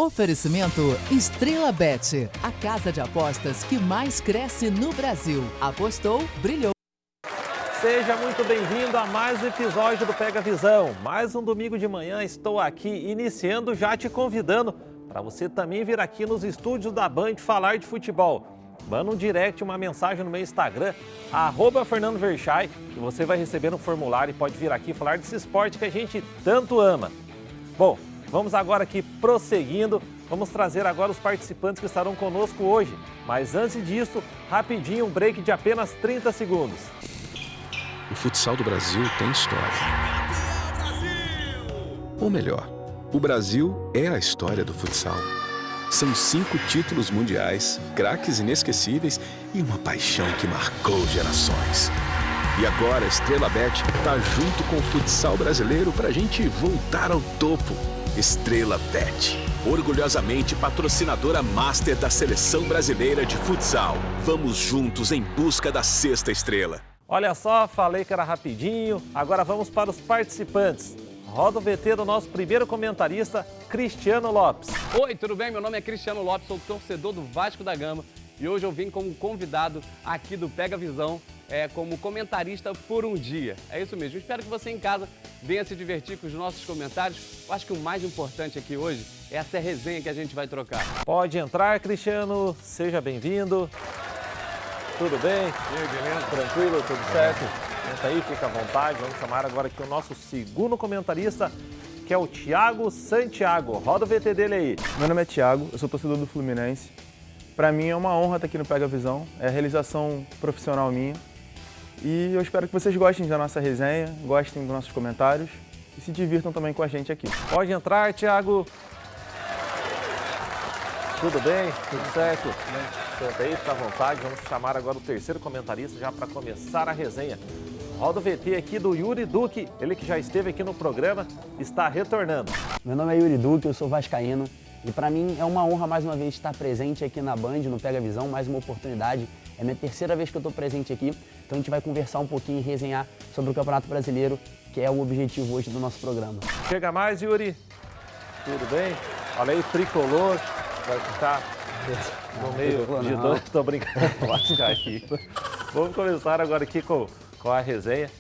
Oferecimento Estrela Bet, a casa de apostas que mais cresce no Brasil. Apostou, brilhou. Seja muito bem-vindo a mais um episódio do Pega Visão. Mais um domingo de manhã estou aqui iniciando, já te convidando para você também vir aqui nos estúdios da Band falar de futebol. Manda um direct, uma mensagem no meu Instagram, @FernandoVerchay, e você vai receber um formulário e pode vir aqui falar desse esporte que a gente tanto ama. Bom, vamos agora aqui prosseguindo, vamos trazer agora os participantes que estarão conosco hoje. Mas antes disso, rapidinho, um break de apenas 30 segundos. O futsal do Brasil tem história. Ou melhor, o Brasil é a história do futsal. São 5 títulos mundiais, craques inesquecíveis e uma paixão que marcou gerações. E agora a Estrela Bet tá junto com o futsal brasileiro pra gente voltar ao topo. Estrela Bet, orgulhosamente patrocinadora master da Seleção Brasileira de Futsal. Vamos juntos em busca da 6ª estrela. Olha só, falei que era rapidinho, agora vamos para os participantes. Roda o VT do nosso primeiro comentarista, Cristiano Lopes. Oi, tudo bem? Meu nome é Cristiano Lopes, sou torcedor do Vasco da Gama e hoje eu vim como convidado aqui do Pega Visão, como comentarista por um dia. É isso mesmo, eu espero que você em casa venha se divertir com os nossos comentários. Eu acho que o mais importante aqui hoje é essa resenha que a gente vai trocar. Pode entrar, Cristiano, seja bem-vindo. Tudo bem? E aí, beleza? Tranquilo, tudo certo? Entra aí, fica à vontade. Vamos chamar agora aqui o nosso segundo comentarista, que é o Thiago Santiago. Roda o VT dele aí. Meu nome é Thiago, eu sou torcedor do Fluminense. Para mim é uma honra estar aqui no Pega Visão, é a realização profissional minha. E eu espero que vocês gostem da nossa resenha, gostem dos nossos comentários e se divirtam também com a gente aqui. Pode entrar, Thiago. Tudo bem? Tudo certo? Senta aí, fica à vontade. Vamos chamar agora o terceiro comentarista já para começar a resenha. Roda o VT aqui do Yuri Duque, ele que já esteve aqui no programa, está retornando. Meu nome é Yuri Duque, eu sou vascaíno e para mim é uma honra mais uma vez estar presente aqui na Band, no Pega Visão, mais uma oportunidade. É minha terceira vez que eu estou presente aqui, então a gente vai conversar um pouquinho e resenhar sobre o Campeonato Brasileiro, que é o objetivo hoje do nosso programa. Chega mais, Yuri. Tudo bem? Olha aí, tricolor, vai ficar no meio de dois. Estou brincando, acho que aqui. Vamos começar agora aqui com a resenha.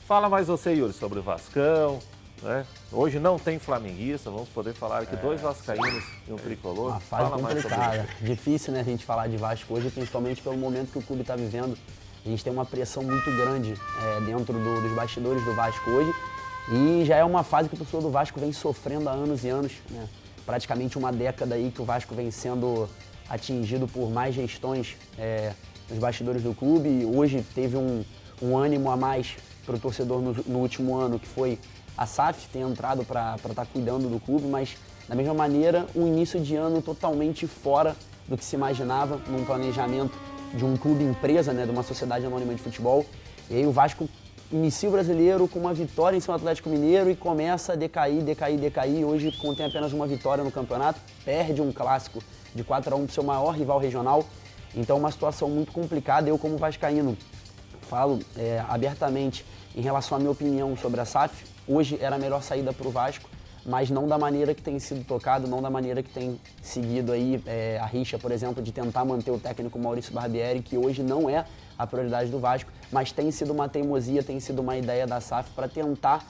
Fala mais você, Yuri, sobre o Vascão, né? Hoje não tem flamenguista, vamos poder falar aqui 2 vascaínos e um tricolor. Uma fase Fala mais sobre complicada, isso. difícil, né, a gente falar de Vasco hoje, principalmente pelo momento que o clube está vivendo. A gente tem uma pressão muito grande dentro dos bastidores do Vasco hoje e já é uma fase que o torcedor do Vasco vem sofrendo há anos e anos, né? Praticamente uma década aí que o Vasco vem sendo atingido por mais gestões nos bastidores do clube e hoje teve um ânimo a mais para o torcedor no último ano, que foi a SAF ter entrado para estar cuidando do clube, mas da mesma maneira um início de ano totalmente fora do que se imaginava num planejamento de um clube empresa, né, de uma sociedade anônima de futebol. E aí o Vasco inicia o Brasileiro com uma vitória em cima do Atlético Mineiro e começa a decair. Hoje contém apenas uma vitória no campeonato, perde um clássico de 4-1 para o seu maior rival regional. Então uma situação muito complicada. Eu, como vascaíno, falo abertamente em relação à minha opinião sobre a SAF. Hoje era a melhor saída para o Vasco, mas não da maneira que tem sido tocado, não da maneira que tem seguido aí a rixa, por exemplo, de tentar manter o técnico Maurício Barbieri, que hoje não é a prioridade do Vasco, mas tem sido uma teimosia, tem sido uma ideia da SAF para tentar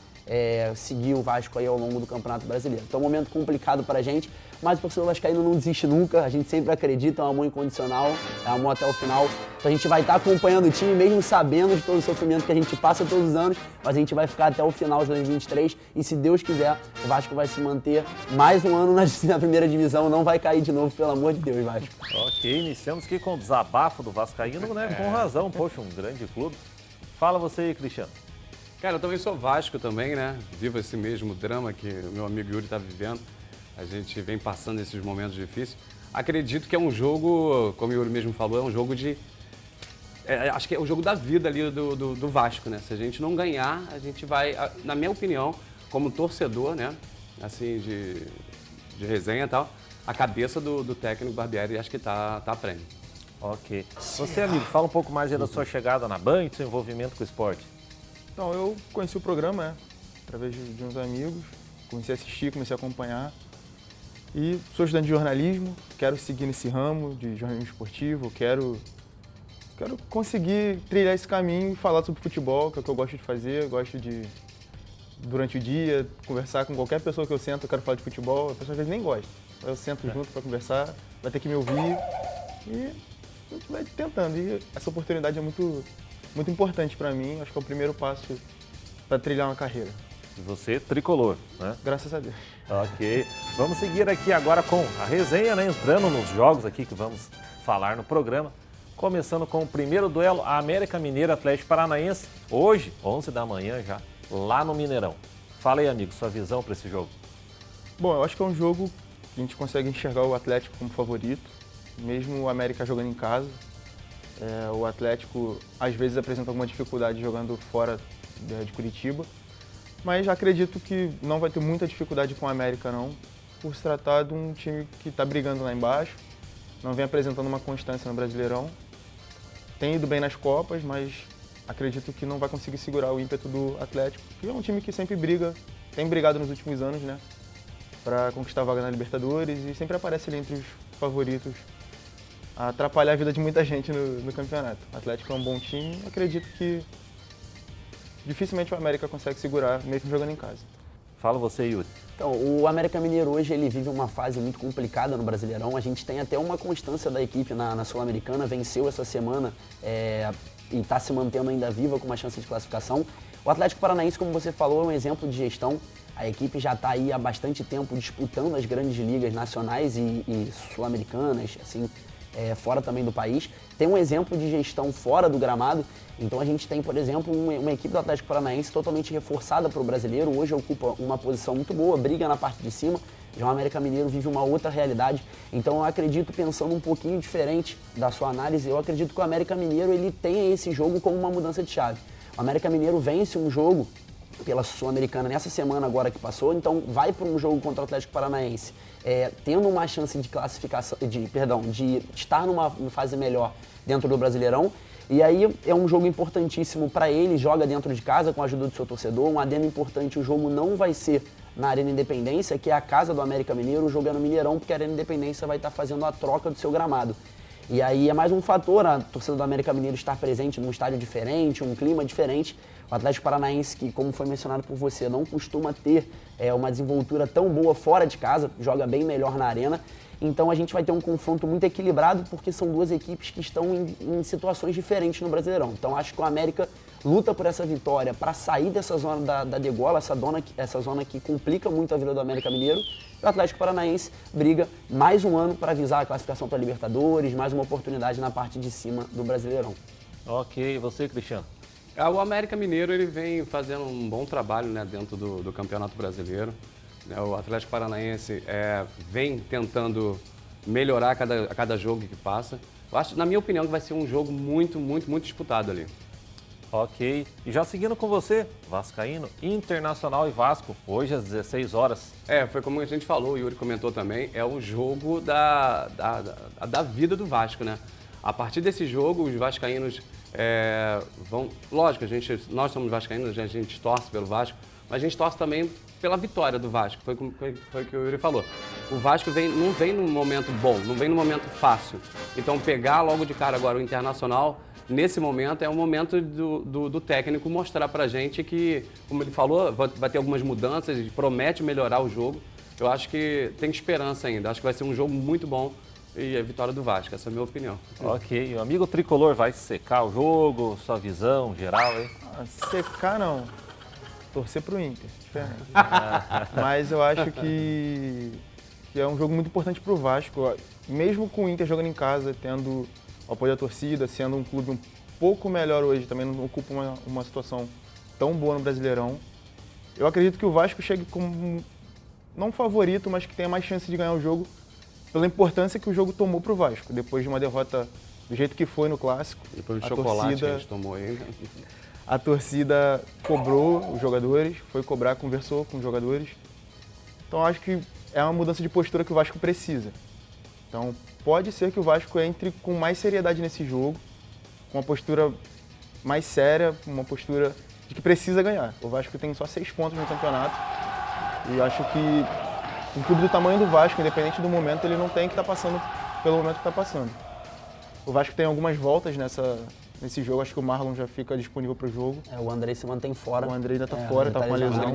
seguir o Vasco aí ao longo do Campeonato Brasileiro. Então é um momento complicado para a gente, mas o torcedor vascaíno não desiste nunca, a gente sempre acredita, é um amor incondicional, é um amor até o final. Então a gente vai estar acompanhando o time, mesmo sabendo de todo o sofrimento que a gente passa todos os anos, mas a gente vai ficar até o final de 2023 e, se Deus quiser, o Vasco vai se manter mais um ano na primeira divisão, não vai cair de novo, pelo amor de Deus, Vasco. Ok, iniciamos aqui com o desabafo do vascaíno, né? Com razão, poxa, um grande clube. Fala você aí, Cristiano. Cara, eu também sou Vasco também, né? Vivo esse mesmo drama que o meu amigo Yuri está vivendo. A gente vem passando esses momentos difíceis. Acredito que é um jogo, como o Yuri mesmo falou, é um jogo de... acho que é o jogo da vida ali do Vasco, né? Se a gente não ganhar, a gente vai, na minha opinião, como torcedor, né? Assim, de resenha e tal, a cabeça do técnico Barbieri acho que tá a prêmio. Ok. Você, amigo, fala um pouco mais aí da sua chegada na Band, do seu envolvimento com o esporte. Então, eu conheci o programa, através de uns amigos, comecei a assistir, comecei a acompanhar. E sou estudante de jornalismo, quero seguir nesse ramo de jornalismo esportivo, quero conseguir trilhar esse caminho e falar sobre futebol, que é o que eu gosto de fazer, gosto de, durante o dia, conversar com qualquer pessoa que eu sento, eu quero falar de futebol, a pessoa às vezes nem gosta. Eu sento junto para conversar, vai ter que me ouvir e a gente vai tentando. E essa oportunidade é muito importante para mim, acho que é o primeiro passo para trilhar uma carreira. E você, tricolor, né? Graças a Deus. Ok. Vamos seguir aqui agora com a resenha, né? Entrando nos jogos aqui que vamos falar no programa. Começando com o primeiro duelo, a América Mineiro Atlético Paranaense, hoje, 11 da manhã já, lá no Mineirão. Fala aí, amigo, sua visão para esse jogo. Bom, eu acho que é um jogo que a gente consegue enxergar o Atlético como favorito, mesmo o América jogando em casa. O Atlético, às vezes, apresenta alguma dificuldade jogando fora de Curitiba, mas acredito que não vai ter muita dificuldade com o América, não, por se tratar de um time que está brigando lá embaixo, não vem apresentando uma constância no Brasileirão. Tem ido bem nas Copas, mas acredito que não vai conseguir segurar o ímpeto do Atlético, que é um time que sempre briga, tem brigado nos últimos anos, né, para conquistar a vaga na Libertadores e sempre aparece ali entre os favoritos a atrapalhar a vida de muita gente no campeonato. O Atlético é um bom time, acredito que dificilmente o América consegue segurar, mesmo jogando em casa. Fala você, Yuri. Então, o América Mineiro hoje ele vive uma fase muito complicada no Brasileirão. A gente tem até uma constância da equipe na Sul-Americana, venceu essa semana e está se mantendo ainda viva com uma chance de classificação. O Atlético Paranaense, como você falou, é um exemplo de gestão. A equipe já está aí há bastante tempo disputando as grandes ligas nacionais e sul-americanas, assim, fora também do país. Tem um exemplo de gestão fora do gramado. Então a gente tem, por exemplo, uma equipe do Atlético Paranaense totalmente reforçada para o brasileiro. Hoje ocupa uma posição muito boa, briga na parte de cima. Já o América Mineiro vive uma outra realidade. Então eu acredito, pensando um pouquinho diferente da sua análise, eu acredito que o América Mineiro ele tenha esse jogo como uma mudança de chave. O América Mineiro vence um jogo pela Sul-Americana nessa semana agora que passou, então vai para um jogo contra o Atlético Paranaense, tendo uma chance de classificação, de estar numa fase melhor dentro do Brasileirão. E aí é um jogo importantíssimo para ele, joga dentro de casa com a ajuda do seu torcedor. Um adendo importante, o jogo não vai ser na Arena Independência, que é a casa do América Mineiro, o jogo é no Mineirão, porque a Arena Independência vai estar fazendo a troca do seu gramado. E aí é mais um fator a torcida do América Mineiro estar presente num estádio diferente, um clima diferente. O Atlético Paranaense, que como foi mencionado por você, não costuma ter uma desenvoltura tão boa fora de casa, joga bem melhor na arena. Então a gente vai ter um confronto muito equilibrado, porque são duas equipes que estão em situações diferentes no Brasileirão. Então acho que o América luta por essa vitória para sair dessa zona da degola, essa zona que complica muito a vida do América Mineiro. E o Atlético Paranaense briga mais um ano para visar a classificação para a Libertadores, mais uma oportunidade na parte de cima do Brasileirão. Ok, e você, Cristiano? O América Mineiro ele vem fazendo um bom trabalho, né, dentro do Campeonato Brasileiro. O Atlético Paranaense vem tentando melhorar a cada jogo que passa. Eu acho, na minha opinião, que vai ser um jogo muito, muito, muito disputado ali. Ok. E já seguindo com você, Vascaíno, Internacional e Vasco, hoje às 16 horas. Foi como a gente falou, o Yuri comentou também, é o jogo da vida do Vasco, né? A partir desse jogo, os vascaínos vão... Lógico, nós somos vascaínos, a gente torce pelo Vasco, mas a gente torce também pela vitória do Vasco, foi o que o Yuri falou. O Vasco não vem num momento bom, não vem num momento fácil. Então pegar logo de cara agora o Internacional, nesse momento é o momento do técnico mostrar pra gente que, como ele falou, vai ter algumas mudanças, promete melhorar o jogo. Eu acho que tem esperança ainda, acho que vai ser um jogo muito bom e a vitória do Vasco, essa é a minha opinião. Ok, o amigo tricolor vai secar o jogo, sua visão geral, hein? Secar não, torcer pro Inter, diferente. Mas eu acho que é um jogo muito importante pro Vasco, mesmo com o Inter jogando em casa, tendo o apoio da torcida, sendo um clube um pouco melhor hoje, também não ocupa uma situação tão boa no Brasileirão. Eu acredito que o Vasco chegue como, não favorito, mas que tenha mais chance de ganhar o jogo, pela importância que o jogo tomou para o Vasco, depois de uma derrota do jeito que foi no Clássico. Depois do chocolate que a gente tomou aí. A torcida cobrou os jogadores, foi cobrar, conversou com os jogadores. Então acho que é uma mudança de postura que o Vasco precisa. Então pode ser que o Vasco entre com mais seriedade nesse jogo, com uma postura mais séria, uma postura de que precisa ganhar. O Vasco tem só 6 pontos no campeonato e acho que Um clube do tamanho do Vasco, independente do momento, ele não tem que estar passando pelo momento que está passando. O Vasco tem algumas voltas nesse jogo, acho que o Marlon já fica disponível para o jogo. O Andrei se mantém fora. O Andrei ainda está fora, está com uma lesão.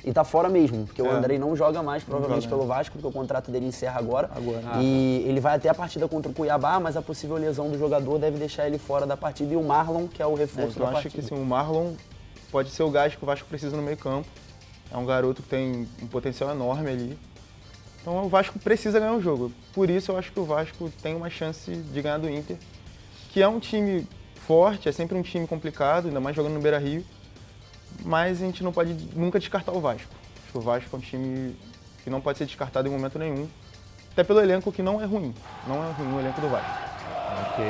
E tá fora mesmo, porque o Andrei não joga mais, provavelmente pelo Vasco, porque o contrato dele encerra agora. E ele vai até a partida contra o Cuiabá, mas a possível lesão do jogador deve deixar ele fora da partida. E o Marlon, que é o reforço da partida. Eu acho que assim, o Marlon pode ser o gás que o Vasco precisa no meio campo. É um garoto que tem um potencial enorme ali. Então o Vasco precisa ganhar o jogo. Por isso eu acho que o Vasco tem uma chance de ganhar do Inter, que é um time forte, é sempre um time complicado, ainda mais jogando no Beira-Rio, mas a gente não pode nunca descartar o Vasco. Acho que o Vasco é um time que não pode ser descartado em momento nenhum, até pelo elenco que não é ruim o elenco do Vasco. Ok,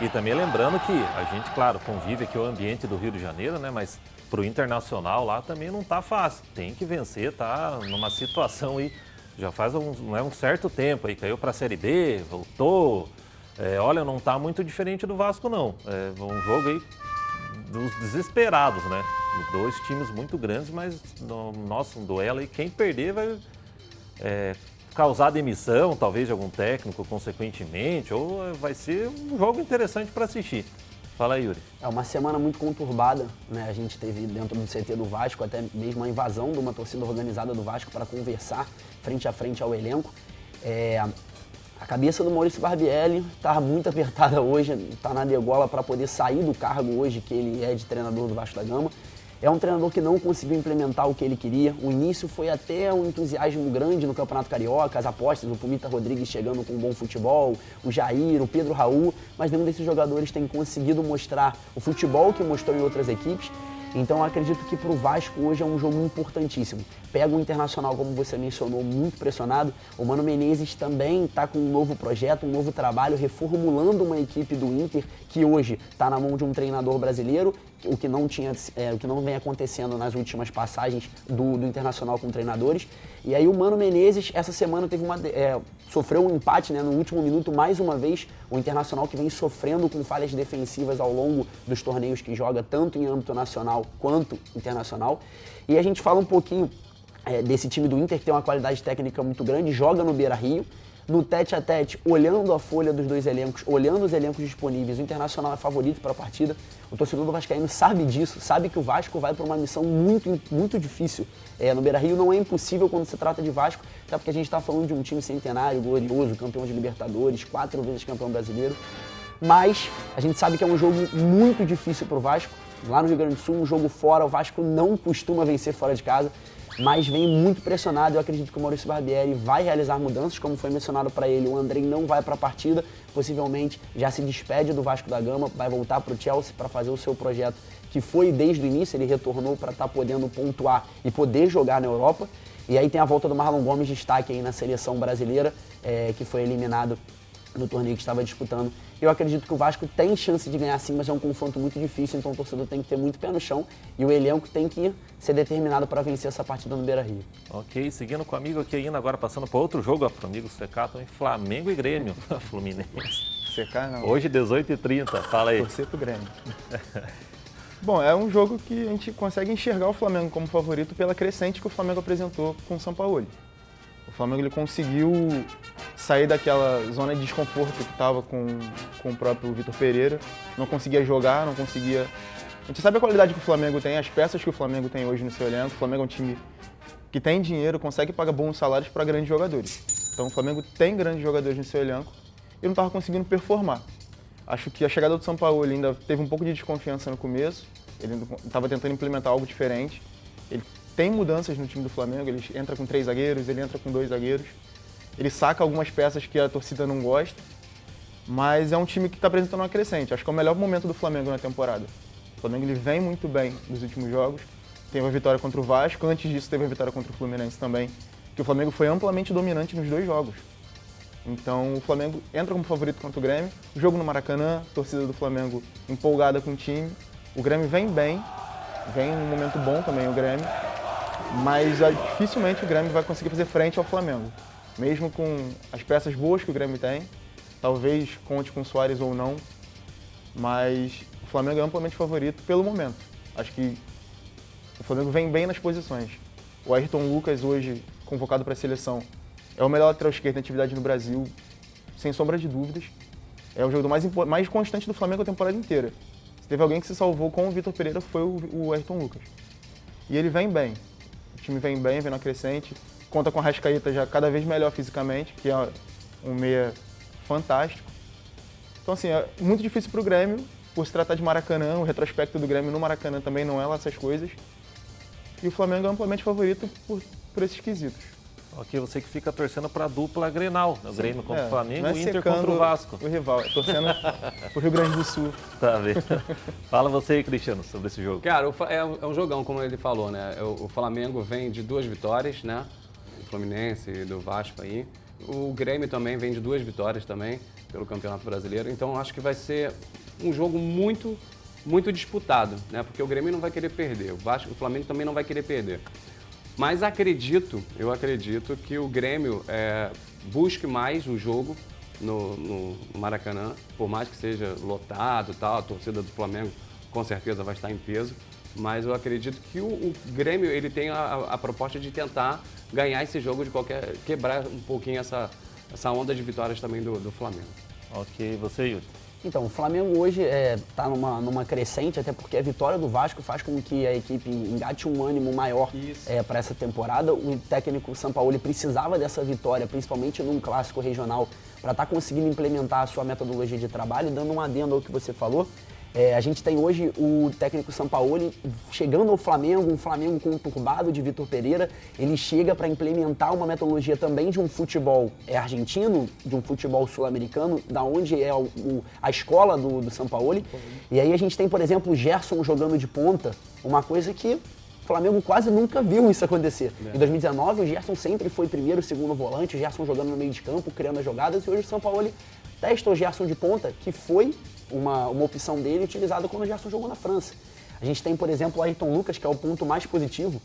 e também lembrando que a gente, claro, convive aqui o ambiente do Rio de Janeiro, né, mas pro Internacional lá também não tá fácil, tem que vencer, tá numa situação aí, já faz um certo tempo aí, caiu pra Série B, voltou. Olha, não tá muito diferente do Vasco, não. É um jogo aí dos desesperados, né? Dois times muito grandes, mas, nossa, um duelo aí. Quem perder vai causar demissão, talvez, de algum técnico, consequentemente, ou vai ser um jogo interessante para assistir. Fala aí, Yuri. É uma semana muito conturbada, né? A gente teve dentro do CT do Vasco até mesmo a invasão de uma torcida organizada do Vasco para conversar frente a frente ao elenco. A cabeça do Maurício Barbieri está muito apertada hoje, está na degola para poder sair do cargo hoje que ele é de treinador do Vasco da Gama. É um treinador que não conseguiu implementar o que ele queria. O início foi até um entusiasmo grande no Campeonato Carioca, as apostas, o Pumita Rodrigues chegando com um bom futebol, o Jair, o Pedro Raul, mas nenhum desses jogadores tem conseguido mostrar o futebol que mostrou em outras equipes. Então eu acredito que para o Vasco hoje é um jogo importantíssimo. Pega o Internacional, como você mencionou, muito pressionado. O Mano Menezes também está com um novo projeto, um novo trabalho, reformulando uma equipe do Inter que hoje está na mão de um treinador brasileiro, o que não vem acontecendo nas últimas passagens do Internacional com treinadores. E aí o Mano Menezes, essa semana, sofreu um empate, né, no último minuto, mais uma vez. O Internacional que vem sofrendo com falhas defensivas ao longo dos torneios que joga, tanto em âmbito nacional quanto internacional. E a gente fala um pouquinho desse time do Inter, que tem uma qualidade técnica muito grande, joga no Beira-Rio. No tete-a-tete, olhando a folha dos dois elencos, olhando os elencos disponíveis, o Internacional é favorito para a partida. O torcedor do vascaíno sabe disso, sabe que o Vasco vai para uma missão muito, muito difícil. No Beira-Rio não é impossível quando se trata de Vasco, até porque a gente está falando de um time centenário, glorioso, campeão de Libertadores, 4 vezes campeão brasileiro. Mas a gente sabe que é um jogo muito difícil para o Vasco. Lá no Rio Grande do Sul, um jogo fora, o Vasco não costuma vencer fora de casa, mas vem muito pressionado. Eu acredito que o Maurício Barbieri vai realizar mudanças, como foi mencionado para ele. O Andrei não vai para a partida, possivelmente já se despede do Vasco da Gama, vai voltar para o Chelsea para fazer o seu projeto, que foi desde o início. Ele retornou para estar podendo pontuar e poder jogar na Europa. E aí tem a volta do Marlon Gomes, destaque aí na seleção brasileira, que foi eliminado no torneio que estava disputando. Eu acredito que o Vasco tem chance de ganhar sim, mas é um confronto muito difícil, então o torcedor tem que ter muito pé no chão e o elenco tem que ser determinado para vencer essa partida no Beira-Rio. Ok, seguindo com o amigo aqui ainda, agora passando para outro jogo, para o amigo Secato, em Flamengo e Grêmio, Fluminense. Secar não. Hoje, 18h30, fala aí. Torcer pro Grêmio. Bom, é um jogo que a gente consegue enxergar o Flamengo como favorito pela crescente que o Flamengo apresentou com o Sampaoli. O Flamengo ele conseguiu sair daquela zona de desconforto que estava com o próprio Vitor Pereira. Não conseguia jogar, não conseguia... A gente sabe a qualidade que o Flamengo tem, as peças que o Flamengo tem hoje no seu elenco. O Flamengo é um time que tem dinheiro, consegue pagar bons salários para grandes jogadores. Então o Flamengo tem grandes jogadores no seu elenco e não estava conseguindo performar. Acho que a chegada do Sampaoli ainda teve um pouco de desconfiança no começo. Ele estava tentando implementar algo diferente. Ele tem mudanças no time do Flamengo, ele entra com 3 zagueiros, ele entra com 2 zagueiros. Ele saca algumas peças que a torcida não gosta, mas é um time que está apresentando uma crescente. Acho que é o melhor momento do Flamengo na temporada. O Flamengo ele vem muito bem nos últimos jogos. Teve a vitória contra o Vasco, antes disso teve a vitória contra o Fluminense também, que o Flamengo foi amplamente dominante nos 2 jogos. Então o Flamengo entra como favorito contra o Grêmio. Jogo no Maracanã, torcida do Flamengo empolgada com o time. O Grêmio vem bem, vem num momento bom também o Grêmio, mas dificilmente o Grêmio vai conseguir fazer frente ao Flamengo. Mesmo com as peças boas que o Grêmio tem, talvez conte com o Soares ou não, mas o Flamengo é amplamente favorito pelo momento. Acho que o Flamengo vem bem nas posições. O Ayrton Lucas hoje convocado para a seleção. É o melhor lateral esquerdo em atividade no Brasil, sem sombra de dúvidas. É o jogador mais constante do Flamengo a temporada inteira. Se teve alguém que se salvou com o Vitor Pereira, foi o Ayrton Lucas. E ele vem bem. O time vem bem, vem na crescente. Conta com a Arrascaeta já cada vez melhor fisicamente, que é um meia fantástico. Então, assim, é muito difícil para o Grêmio, por se tratar de Maracanã. O retrospecto do Grêmio no Maracanã também não é lá essas coisas. E o Flamengo é amplamente favorito por esses quesitos. Ok, você que fica torcendo para a dupla Grenal, o Grêmio contra o Flamengo é e o Inter contra o Vasco. O rival, torcendo pro Rio Grande do Sul. Tá vendo? Fala você aí, Cristiano, sobre esse jogo. Cara, é um jogão, como ele falou, né? O Flamengo vem de 2 vitórias, né? Do Fluminense e do Vasco aí. O Grêmio também vem de 2 vitórias também pelo Campeonato Brasileiro. Então acho que vai ser um jogo muito, muito disputado, né? Porque o Grêmio não vai querer perder, o Flamengo também não vai querer perder. Mas eu acredito que o Grêmio busque mais o jogo no Maracanã, por mais que seja lotado e tal, a torcida do Flamengo com certeza vai estar em peso, mas eu acredito que o Grêmio ele tem a proposta de tentar ganhar esse jogo, quebrar um pouquinho essa onda de vitórias também do Flamengo. Ok, você, Yuri? Então, o Flamengo hoje está numa crescente, até porque a vitória do Vasco faz com que a equipe engate um ânimo maior para essa temporada. O técnico Sampaoli precisava dessa vitória, principalmente num clássico regional, para estar conseguindo implementar a sua metodologia de trabalho. Dando um adendo ao que você falou, a gente tem hoje o técnico Sampaoli chegando ao Flamengo, um Flamengo conturbado de Vitor Pereira. Ele chega para implementar uma metodologia também de um futebol argentino, de um futebol sul-americano, da onde é a escola do Sampaoli. E aí a gente tem, por exemplo, o Gerson jogando de ponta, uma coisa que o Flamengo quase nunca viu isso acontecer. Em 2019, o Gerson sempre foi primeiro, segundo volante, o Gerson jogando no meio de campo, criando as jogadas, e hoje o Sampaoli testa o Gerson de ponta, que foi uma opção dele utilizada quando o Gerson jogou na França. A gente tem, por exemplo, o Ayrton Lucas, que é o ponto mais positivo.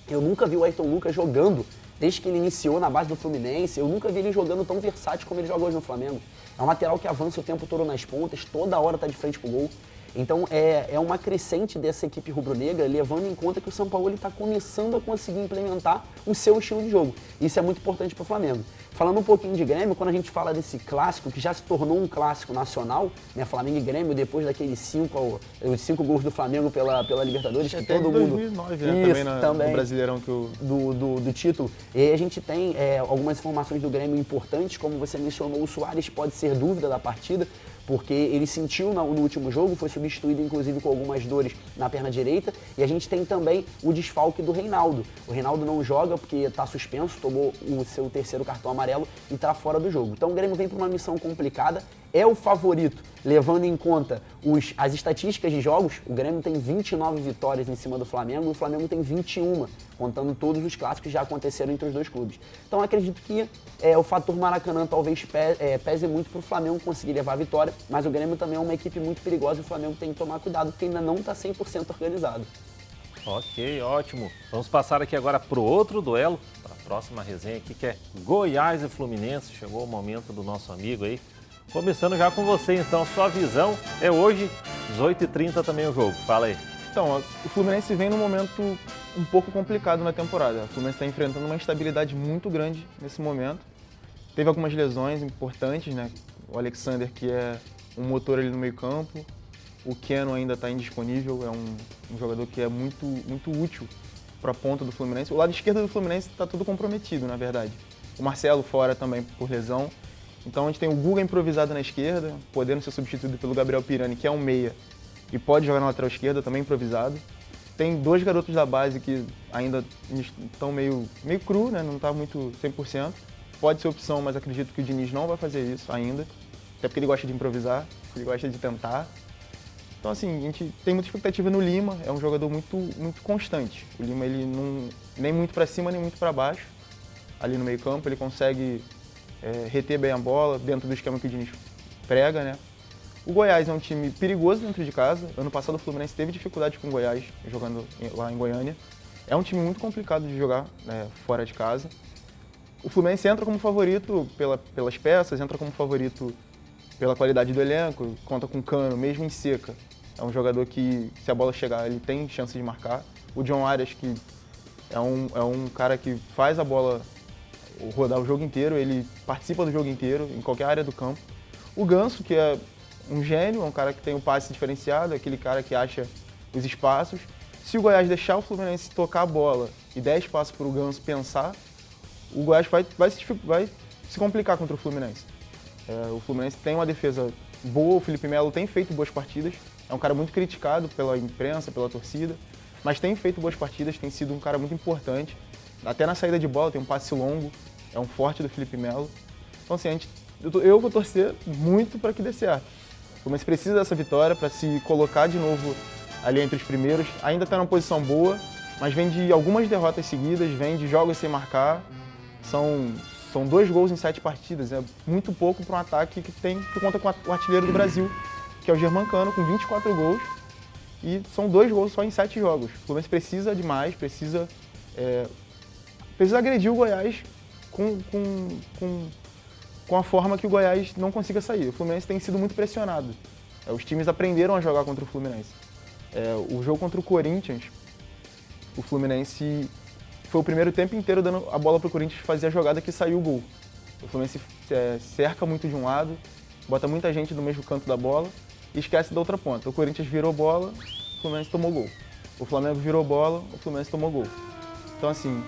Eu nunca vi o Ayrton Lucas jogando, desde que ele iniciou na base do Fluminense, eu nunca vi ele jogando tão versátil como ele joga hoje no Flamengo. É um lateral que avança o tempo todo nas pontas, toda hora está de frente pro gol. Então é uma crescente dessa equipe rubro-negra, levando em conta que o Sampaoli está começando a conseguir implementar o seu estilo de jogo. Isso é muito importante para o Flamengo. Falando um pouquinho de Grêmio, quando a gente fala desse clássico, que já se tornou um clássico nacional, né, Flamengo e Grêmio, depois daqueles 5 gols do Flamengo pela Libertadores, que todo mundo... 2009, né, também no Brasileirão que do título. E a gente tem algumas informações do Grêmio importantes, como você mencionou, o Soares pode ser dúvida da partida, porque ele sentiu no último jogo, foi substituído inclusive com algumas dores na perna direita, e a gente tem também o desfalque do Reinaldo. O Reinaldo não joga porque está suspenso, tomou o seu 3º cartão amarelo e está fora do jogo. Então o Grêmio vem para uma missão complicada, é o favorito, levando em conta as estatísticas de jogos. O Grêmio tem 29 vitórias em cima do Flamengo e o Flamengo tem 21, contando todos os clássicos que já aconteceram entre os dois clubes. Então acredito que o fator Maracanã talvez pese muito para o Flamengo conseguir levar a vitória, mas o Grêmio também é uma equipe muito perigosa e o Flamengo tem que tomar cuidado porque ainda não está 100% organizado. Ok, ótimo. Vamos passar aqui agora para o outro duelo, para a próxima resenha aqui, que é Goiás e Fluminense. Chegou o momento do nosso amigo aí. Começando já com você, então, sua visão é hoje, 18h30 também o jogo. Fala aí. Então, o Fluminense vem num momento um pouco complicado na temporada. O Fluminense está enfrentando uma instabilidade muito grande nesse momento. Teve algumas lesões importantes, né? O Alexander, que é um motor ali no meio campo. O Keno ainda está indisponível, é um jogador que é muito, muito útil para a ponta do Fluminense. O lado esquerdo do Fluminense está tudo comprometido, na verdade. O Marcelo fora também por lesão. Então a gente tem o Guga improvisado na esquerda, podendo ser substituído pelo Gabriel Pirani, que é um meia, e pode jogar na lateral esquerda, também improvisado. Tem 2 garotos da base que ainda estão meio cru, né? Não está muito 100%. Pode ser opção, mas acredito que o Diniz não vai fazer isso ainda, até porque ele gosta de improvisar, ele gosta de tentar. Então, assim, a gente tem muita expectativa no Lima, é um jogador muito, muito constante. O Lima, ele não nem muito para cima, nem muito para baixo. Ali no meio campo, ele consegue reter bem a bola, dentro do esquema que o Diniz prega, né? O Goiás é um time perigoso dentro de casa. Ano passado o Fluminense teve dificuldade com o Goiás, jogando lá em Goiânia. É um time muito complicado de jogar fora de casa. O Fluminense entra como favorito pelas peças, entra como favorito pela qualidade do elenco, conta com Cano, mesmo em seca. É um jogador que, se a bola chegar, ele tem chance de marcar. O John Arias, que é um cara que faz a bola rodar o jogo inteiro, ele participa do jogo inteiro, em qualquer área do campo. O Ganso, que é um gênio, é um cara que tem um passe diferenciado, é aquele cara que acha os espaços. Se o Goiás deixar o Fluminense tocar a bola e der espaço para o Ganso pensar, o Goiás vai se complicar contra o Fluminense. O Fluminense tem uma defesa boa, o Felipe Melo tem feito boas partidas, é um cara muito criticado pela imprensa, pela torcida, mas tem feito boas partidas, tem sido um cara muito importante. Até na saída de bola tem um passe longo, é um forte do Felipe Melo. Então assim, eu vou torcer muito para que dê certo. O Fluminense precisa dessa vitória para se colocar de novo ali entre os primeiros. Ainda está numa posição boa, mas vem de algumas derrotas seguidas, vem de jogos sem marcar. São 2 gols em 7 partidas, é muito pouco para um ataque que conta com o artilheiro do Brasil, que é o Germancano, com 24 gols. E são 2 gols só em 7 jogos. O Fluminense precisa de mais, precisa agredir o Goiás com a forma que o Goiás não consiga sair. O Fluminense tem sido muito pressionado. Os times aprenderam a jogar contra o Fluminense. O jogo contra o Corinthians, o Fluminense foi o primeiro tempo inteiro dando a bola para o Corinthians fazer a jogada que saiu o gol. O Fluminense cerca muito de um lado, bota muita gente no mesmo canto da bola e esquece da outra ponta. O Corinthians virou bola, o Fluminense tomou gol. O Flamengo virou bola, o Fluminense tomou gol. Então assim,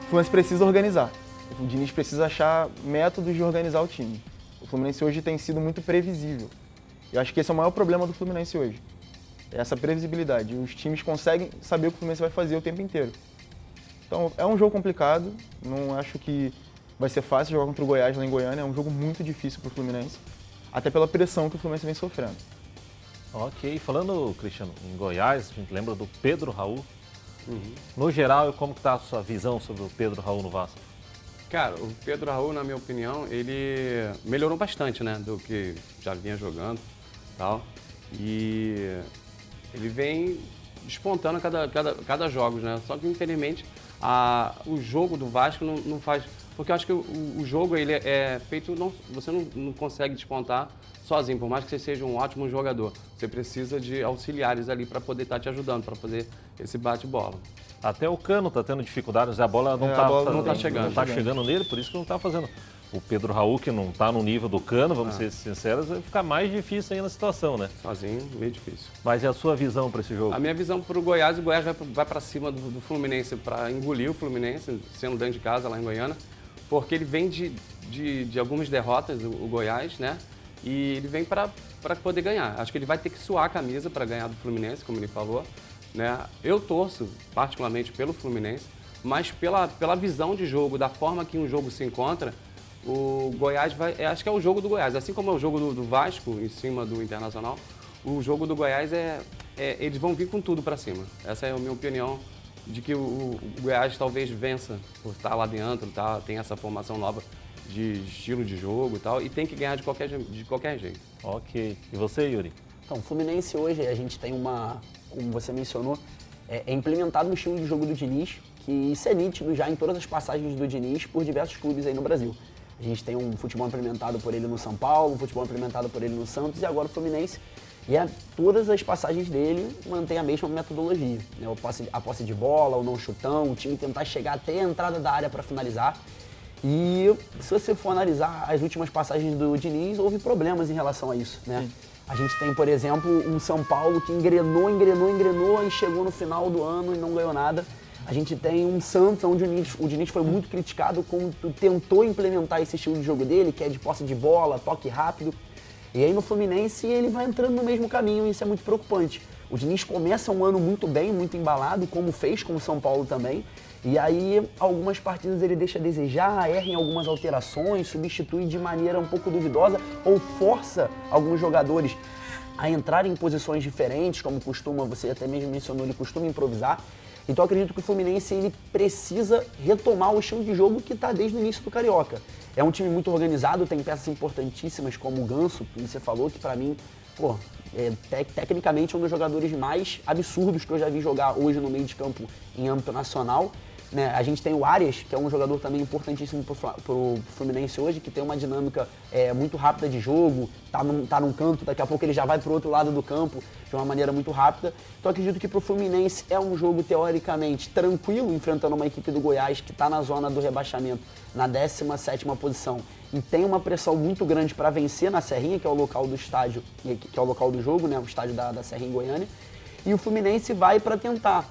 o Fluminense precisa organizar. O Diniz precisa achar métodos de organizar o time. O Fluminense hoje tem sido muito previsível. Eu acho que esse é o maior problema do Fluminense hoje. É essa previsibilidade. Os times conseguem saber o que o Fluminense vai fazer o tempo inteiro. Então, é um jogo complicado. Não acho que vai ser fácil jogar contra o Goiás lá em Goiânia. É um jogo muito difícil para o Fluminense, até pela pressão que o Fluminense vem sofrendo. Ok, falando, Cristiano, em Goiás, a gente lembra do Pedro Raul. No geral, como está a sua visão sobre o Pedro Raul no Vasco? Cara, o Pedro Raul, na minha opinião, ele melhorou bastante, né, do que já vinha jogando e tal. E ele vem despontando cada jogo, né? Só que, infelizmente, o jogo do Vasco não faz... Porque eu acho que o jogo ele é feito... Você não consegue despontar sozinho, por mais que você seja um ótimo jogador. Você precisa de auxiliares ali para poder estar te ajudando, para fazer esse bate-bola. Até o Cano está tendo dificuldades, a bola não está chegando nele, por isso que não está fazendo. O Pedro Raul, que não está no nível do Cano, vamos ser sinceros, vai ficar mais difícil ainda a situação, né? Sozinho, meio difícil. Mas e a sua visão para esse jogo? A minha visão para o Goiás vai para cima do Fluminense, para engolir o Fluminense, sendo dentro de casa lá em Goiânia, porque ele vem de algumas derrotas, o Goiás, né? E ele vem para poder ganhar. Acho que ele vai ter que suar a camisa para ganhar do Fluminense, como ele falou, né? Eu torço particularmente pelo Fluminense, mas pela visão de jogo, da forma que um jogo se encontra, o Goiás acho que é o jogo do Goiás. Assim como é o jogo do Vasco em cima do Internacional, o jogo do Goiás eles vão vir com tudo para cima. Essa é a minha opinião, de que o Goiás talvez vença por estar lá dentro, tem essa formação nova de estilo de jogo e tal, e tem que ganhar de qualquer jeito. Ok. E você, Yuri? Então, o Fluminense hoje, a gente tem como você mencionou, é implementado no estilo de jogo do Diniz, que isso é nítido já em todas as passagens do Diniz por diversos clubes aí no Brasil. A gente tem um futebol implementado por ele no São Paulo, um futebol implementado por ele no Santos e agora o Fluminense. E todas as passagens dele mantêm a mesma metodologia, né? A posse de bola, o não chutão, o time tentar chegar até a entrada da área para finalizar. E se você for analisar as últimas passagens do Diniz, houve problemas em relação a isso, né? A gente tem, por exemplo, um São Paulo que engrenou e chegou no final do ano e não ganhou nada. A gente tem um Santos, onde o Diniz foi muito criticado quando tentou implementar esse estilo de jogo dele, que é de posse de bola, toque rápido. E aí no Fluminense ele vai entrando no mesmo caminho e isso é muito preocupante. O Diniz começa um ano muito bem, muito embalado, como fez com o São Paulo também. E aí algumas partidas ele deixa a desejar, erra em algumas alterações, substitui de maneira um pouco duvidosa ou força alguns jogadores a entrar em posições diferentes, como costuma, você até mesmo mencionou, ele costuma improvisar. Então eu acredito que o Fluminense ele precisa retomar o estilo de jogo que está desde o início do Carioca. É um time muito organizado, tem peças importantíssimas como o Ganso, que você falou, que para mim, tecnicamente é um dos jogadores mais absurdos que eu já vi jogar hoje no meio de campo em âmbito nacional. né? A gente tem o Arias, que é um jogador também importantíssimo pro Fluminense hoje, que tem uma dinâmica muito rápida de jogo, tá num canto, daqui a pouco ele já vai pro outro lado do campo de uma maneira muito rápida. Então acredito que pro Fluminense é um jogo teoricamente tranquilo, enfrentando uma equipe do Goiás que está na zona do rebaixamento, na 17ª posição, e tem uma pressão muito grande para vencer na Serrinha, que é o local do estádio, que é o local do jogo, né? O estádio da Serrinha em Goiânia. E o Fluminense vai para tentar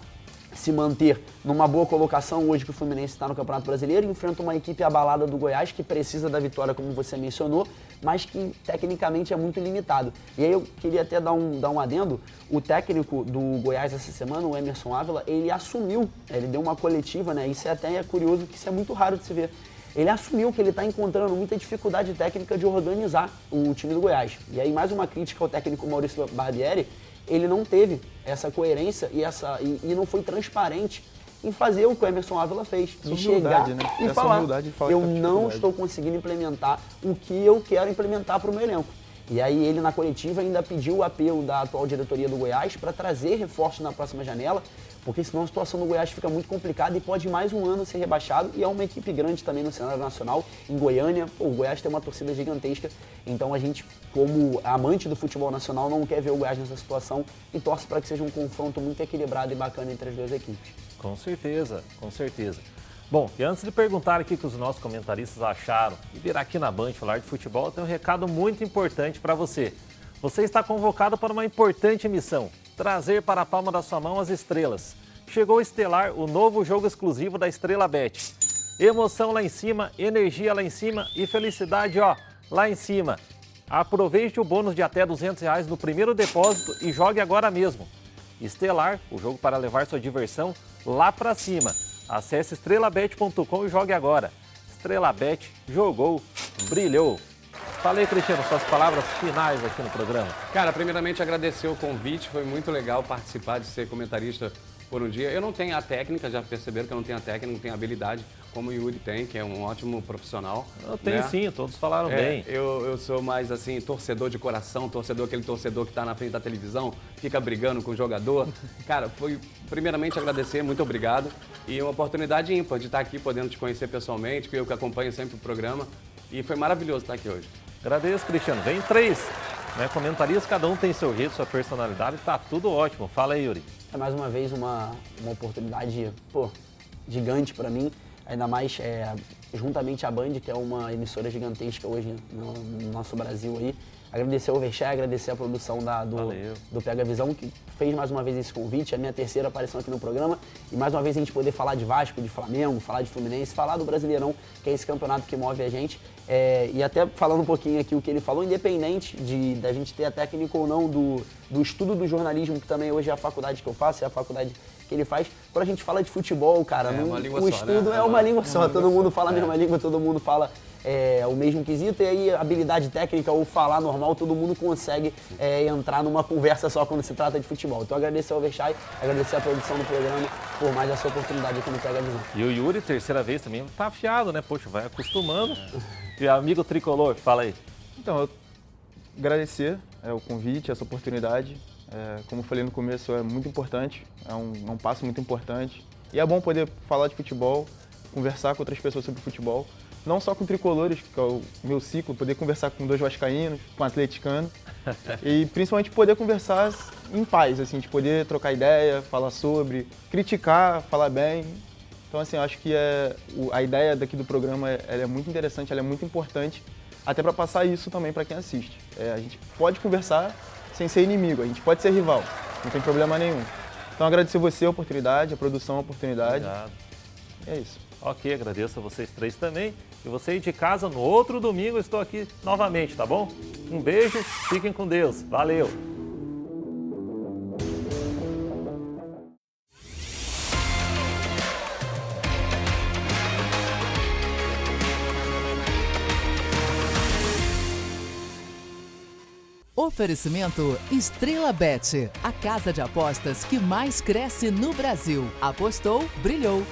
se manter numa boa colocação hoje que o Fluminense está no Campeonato Brasileiro, enfrenta uma equipe abalada do Goiás, que precisa da vitória, como você mencionou, mas que tecnicamente é muito limitado. E aí eu queria até dar um adendo, o técnico do Goiás essa semana, o Emerson Ávila, ele assumiu, ele deu uma coletiva, né? Isso até é curioso, que isso é muito raro de se ver. Ele assumiu que ele está encontrando muita dificuldade técnica de organizar o time do Goiás. E aí mais uma crítica ao técnico Maurício Barbieri, ele não teve essa coerência e não foi transparente em fazer o que o Emerson Ávila fez, de chegar e falar, eu não estou conseguindo implementar o que eu quero implementar para o meu elenco. E aí ele na coletiva ainda pediu o apelo da atual diretoria do Goiás para trazer reforços na próxima janela, porque senão a situação do Goiás fica muito complicada e pode mais um ano ser rebaixado, e é uma equipe grande também no cenário nacional, em Goiânia, o Goiás tem uma torcida gigantesca, então a gente, como amante do futebol nacional, não quer ver o Goiás nessa situação e torce para que seja um confronto muito equilibrado e bacana entre as duas equipes. Com certeza, com certeza. Bom, e antes de perguntar aqui o que os nossos comentaristas acharam e vir aqui na Band falar de futebol, eu tenho um recado muito importante para você. Você está convocado para uma importante missão, trazer para a palma da sua mão as estrelas. Chegou o Estelar, o novo jogo exclusivo da Estrela Bet. Emoção lá em cima, energia lá em cima e felicidade, ó, lá em cima. Aproveite o bônus de até R$200 no primeiro depósito e jogue agora mesmo. Estelar, o jogo para levar sua diversão lá para cima. Acesse estrelabet.com e jogue agora. Estrela Bet jogou, brilhou. Falei, Cristiano, suas palavras finais aqui no programa. Cara, primeiramente agradecer o convite, foi muito legal participar de ser comentarista por um dia. Eu não tenho a técnica, já perceberam que eu não tenho a técnica, não tenho a habilidade, como o Yuri tem, que é um ótimo profissional. Eu tenho sim, todos falaram bem. Eu sou mais assim, torcedor de coração, aquele torcedor que está na frente da televisão, fica brigando com o jogador. Cara, foi primeiramente agradecer, muito obrigado. E uma oportunidade ímpar de estar aqui podendo te conhecer pessoalmente, que eu que acompanho sempre o programa. E foi maravilhoso estar aqui hoje. Agradeço, Cristiano. Vem 3, né? Comentaristas, cada um tem seu jeito, sua personalidade, tá tudo ótimo. Fala aí, Yuri. É mais uma vez uma oportunidade, gigante para mim, ainda mais juntamente à Band, que é uma emissora gigantesca hoje no nosso Brasil aí. Agradecer ao Overchay, agradecer a produção do Pega Visão, que fez mais uma vez esse convite, é a minha terceira aparição aqui no programa, e mais uma vez a gente poder falar de Vasco, de Flamengo, falar de Fluminense, falar do Brasileirão, que é esse campeonato que move a gente, e até falando um pouquinho aqui o que ele falou, independente da gente ter a técnica ou não do estudo do jornalismo, que também hoje é a faculdade que eu faço, é a faculdade que ele faz, quando a gente fala de futebol, cara, o estudo é uma língua só, todo mundo fala a mesma língua, todo mundo fala o mesmo quesito, e aí habilidade técnica ou falar normal, todo mundo consegue entrar numa conversa só quando se trata de futebol. Então agradecer ao Overchay, agradecer a produção do programa por mais essa oportunidade aqui no Pega Visão. E o Yuri, terceira vez também, tá afiado, né? Poxa, vai acostumando. E amigo tricolor, fala aí. Então, eu agradecer o convite, essa oportunidade. Como eu falei no começo, é muito importante, é um passo muito importante. E é bom poder falar de futebol, conversar com outras pessoas sobre futebol. Não só com tricolores, que é o meu ciclo, poder conversar com 2 vascaínos, com atleticano. E principalmente poder conversar em paz, assim, de poder trocar ideia, falar sobre, criticar, falar bem. Então, assim, eu acho que a ideia daqui do programa ela é muito interessante, ela é muito importante, até para passar isso também para quem assiste. A gente pode conversar sem ser inimigo, a gente pode ser rival, não tem problema nenhum. Então, agradecer você a oportunidade, a produção a oportunidade. Obrigado. É isso. Ok, agradeço a vocês 3 também. E você aí de casa, no outro domingo eu estou aqui novamente, tá bom? Um beijo, fiquem com Deus. Valeu! Oferecimento Estrela Bet, a casa de apostas que mais cresce no Brasil. Apostou, brilhou.